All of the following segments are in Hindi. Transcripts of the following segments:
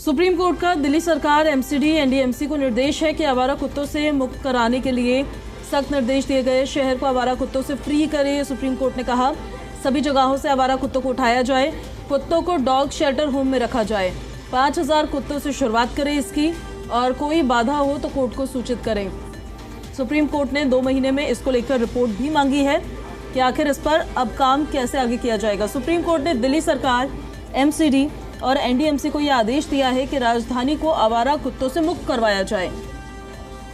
सुप्रीम कोर्ट का दिल्ली सरकार, एमसीडी, एनडीएमसी को निर्देश है कि आवारा कुत्तों से मुक्त कराने के लिए सख्त निर्देश दिए गए। शहर को आवारा कुत्तों से फ्री करे। सुप्रीम कोर्ट ने कहा सभी जगहों से आवारा कुत्तों को उठाया जाए, कुत्तों को डॉग शेल्टर होम में रखा जाए। 5000 कुत्तों से शुरुआत करें इसकी, और कोई बाधा हो तो कोर्ट को सूचित करें। सुप्रीम कोर्ट ने 2 महीने में इसको लेकर रिपोर्ट भी मांगी है कि आखिर इस पर अब काम कैसे आगे किया जाएगा। सुप्रीम कोर्ट ने दिल्ली सरकार, एमसीडी और एनडीएमसी को यह आदेश दिया है कि राजधानी को आवारा कुत्तों से मुक्त करवाया जाए।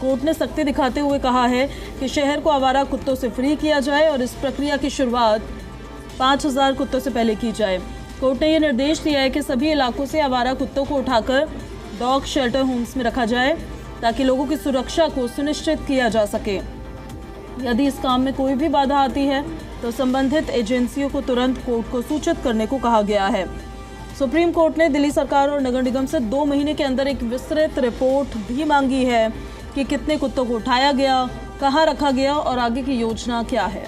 कोर्ट ने सख्ती दिखाते हुए कहा है कि शहर को आवारा कुत्तों से फ्री किया जाए और इस प्रक्रिया की शुरुआत 5000 कुत्तों से पहले की जाए। कोर्ट ने यह निर्देश दिया है कि सभी इलाकों से आवारा कुत्तों को उठाकर डॉग शेल्टर होम्स में रखा जाए ताकि लोगों की सुरक्षा को सुनिश्चित किया जा सके। यदि इस काम में कोई भी बाधा आती है तो संबंधित एजेंसियों को तुरंत कोर्ट को सूचित करने को कहा गया है। सुप्रीम कोर्ट ने दिल्ली सरकार और नगर निगम से 2 महीने के अंदर एक विस्तृत रिपोर्ट भी मांगी है कि कितने कुत्तों को उठाया गया, कहां रखा गया और आगे की योजना क्या है।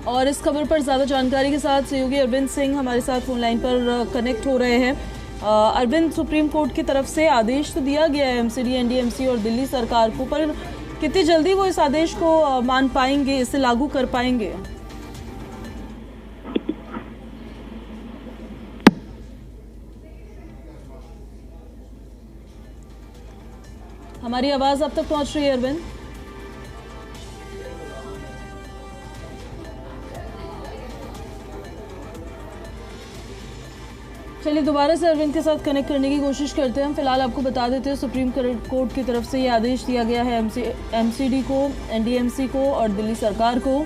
और इस खबर पर ज्यादा जानकारी के साथ सहयोगी अरविंद सिंह हमारे साथ फोन लाइन पर कनेक्ट हो रहे हैं। अरविंद, सुप्रीम कोर्ट की तरफ से आदेश तो दिया गया है एमसीडी, एनडीएमसी और दिल्ली सरकार को, पर कितनी जल्दी वो इस आदेश को मान पाएंगे, इसे लागू कर पाएंगे? हमारी आवाज अब तक पहुंच रही है अरविंद? चलिए दोबारा से अरविंद के साथ कनेक्ट करने की कोशिश करते हैं। हम फिलहाल आपको बता देते हैं सुप्रीम कोर्ट की तरफ से ये आदेश दिया गया है एमसीडी को, एनडीएमसी को और दिल्ली सरकार को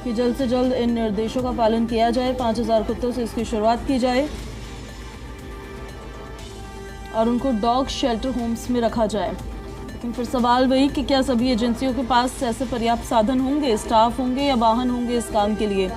कि जल्द से जल्द इन निर्देशों का पालन किया जाए। 5000 कुत्तों से इसकी शुरुआत की जाए और उनको डॉग शेल्टर होम्स में रखा जाए। लेकिन फिर सवाल वही कि क्या सभी एजेंसियों के पास ऐसे पर्याप्त साधन होंगे, स्टाफ होंगे या वाहन होंगे इस काम के लिए।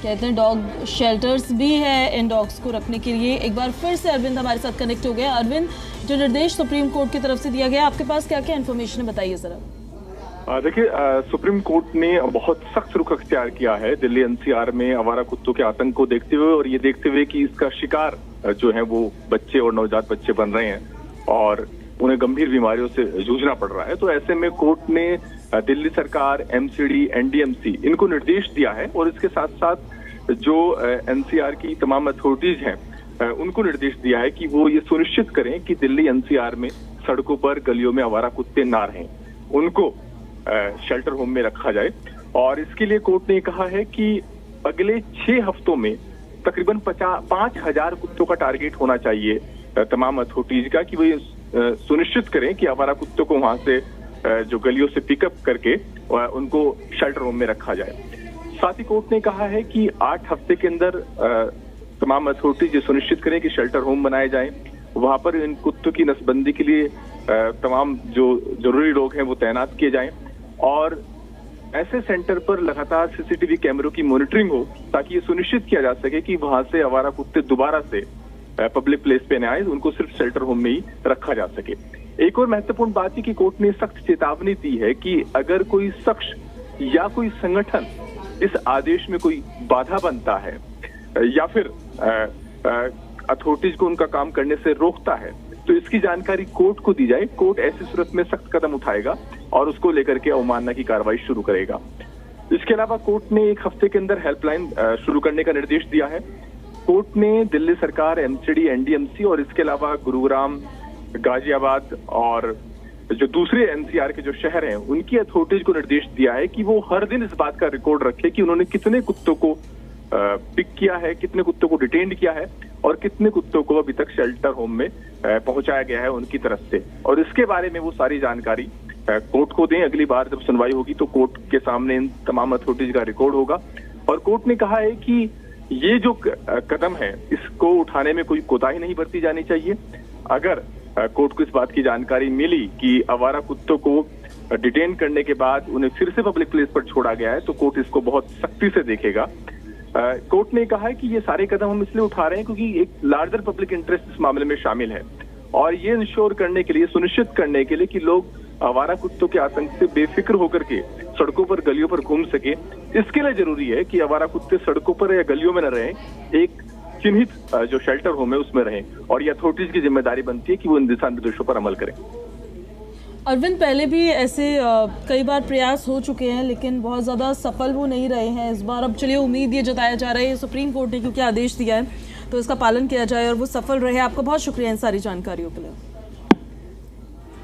कहते हैं डॉग शेल्टर्स भी है इन डॉग्स को रखने के लिए। एक बार फिर से अरविंद हमारे साथ कनेक्ट हो गया। अरविंद, जो निर्देश सुप्रीम कोर्ट की तरफ से दिया गया, आपके पास क्या क्या इन्फॉर्मेशन है, बताइए जरा। देखिए, सुप्रीम कोर्ट ने बहुत सख्त रुख अख्तियार किया है दिल्ली एनसीआर में आवारा कुत्तों के आतंक को देखते हुए, और ये देखते हुए कि इसका शिकार जो है वो बच्चे और नवजात बच्चे बन रहे हैं और उन्हें गंभीर बीमारियों से जूझना पड़ रहा है। तो ऐसे में कोर्ट ने दिल्ली सरकार, एमसीडी, एनडीएमसी इनको निर्देश दिया है और इसके साथ साथ जो एनसीआर की तमाम अथॉरिटीज हैं उनको निर्देश दिया है कि वो ये सुनिश्चित करें कि दिल्ली एनसीआर में सड़कों पर, गलियों में आवारा कुत्ते ना रहें, उनको शेल्टर होम में रखा जाए। और इसके लिए कोर्ट ने कहा है कि अगले 6 हफ्तों में तकरीबन 5000 कुत्तों का टारगेट होना चाहिए तमाम अथॉरिटीज का, कि वो ये सुनिश्चित करें कि आवारा कुत्तों को वहां से जो गलियों से पिकअप करके उनको शेल्टर होम में रखा जाए। साथ ही कोर्ट ने कहा है कि 8 हफ्ते के अंदर तमाम अथॉरिटीज ये सुनिश्चित करें कि शेल्टर होम बनाए जाएं, वहां पर इन कुत्तों की नसबंदी के लिए तमाम जो जरूरी लोग हैं वो तैनात किए जाएं और ऐसे सेंटर पर लगातार सीसीटीवी कैमरों की मॉनिटरिंग हो ताकि ये सुनिश्चित किया जा सके कि वहां से आवारा कुत्ते दोबारा से पब्लिक प्लेस पे न आए, उनको सिर्फ शेल्टर होम में ही रखा जा सके। एक और महत्वपूर्ण बात है कि कोर्ट ने सख्त चेतावनी दी है कि अगर कोई शख्स या कोई संगठन इस आदेश में कोई बाधा बनता है या फिर अथॉरिटीज को उनका काम करने से रोकता है तो इसकी जानकारी कोर्ट को दी जाए। कोर्ट ऐसी सूरत में सख्त कदम उठाएगा और उसको लेकर के अवमानना की कार्रवाई शुरू करेगा। इसके अलावा कोर्ट ने 1 हफ्ते के अंदर हेल्पलाइन शुरू करने का निर्देश दिया है। कोर्ट ने दिल्ली सरकार, एमसीडी, एनडीएमसी और इसके अलावा गुरुग्राम, गाजियाबाद और जो दूसरे एनसीआर के जो शहर हैं उनकी अथॉरिटीज को निर्देश दिया है कि वो हर दिन इस बात का रिकॉर्ड रखे कि उन्होंने कितने कुत्तों को पिक किया है, कितने कुत्तों को डिटेन किया है और कितने कुत्तों को अभी तक शेल्टर होम में पहुंचाया गया है उनकी तरफ से। और इसके बारे में वो सारी जानकारी कोर्ट को दें। अगली बार जब सुनवाई होगी तो कोर्ट के सामने इन तमाम अथॉरिटीज का रिकॉर्ड होगा। और कोर्ट ने कहा है कि ये जो कदम है इसको उठाने में कोई कोताही नहीं बरती जानी चाहिए। अगर कोर्ट को इस बात की जानकारी मिली कि आवारा कुत्तों को डिटेन करने के बाद उन्हें फिर से पब्लिक प्लेस पर छोड़ा गया है तो कोर्ट इसको बहुत सख्ती से देखेगा। कोर्ट ने कहा है कि ये सारे कदम हम इसलिए उठा रहे हैं क्योंकि एक लार्जर पब्लिक इंटरेस्ट इस मामले में शामिल है और ये इंश्योर करने के लिए, सुनिश्चित करने के लिए कि लोग आवारा कुत्तों के आतंक से बेफिक्र होकर के सड़कों पर गलियों पर घूम सके। इसके लिए जरूरी है कि आवारा कुत्ते सड़कों पर या गलियों में न रहें, एक चिन्हित जो शेल्टर होम है उसमें रहें, और ये अथॉरिटीज की जिम्मेदारी बनती है कि वो इन दिशा निर्देशों पर अमल करें। अरविंद, पहले भी ऐसे कई बार प्रयास हो चुके हैं लेकिन बहुत ज़्यादा सफल वो नहीं रहे हैं इस बार। अब चलिए उम्मीद ये जताया जा रहा है सुप्रीम कोर्ट ने क्योंकि आदेश दिया है तो इसका पालन किया जाए और वो सफल रहे। आपका बहुत शुक्रिया इन सारी जानकारियों के लिए।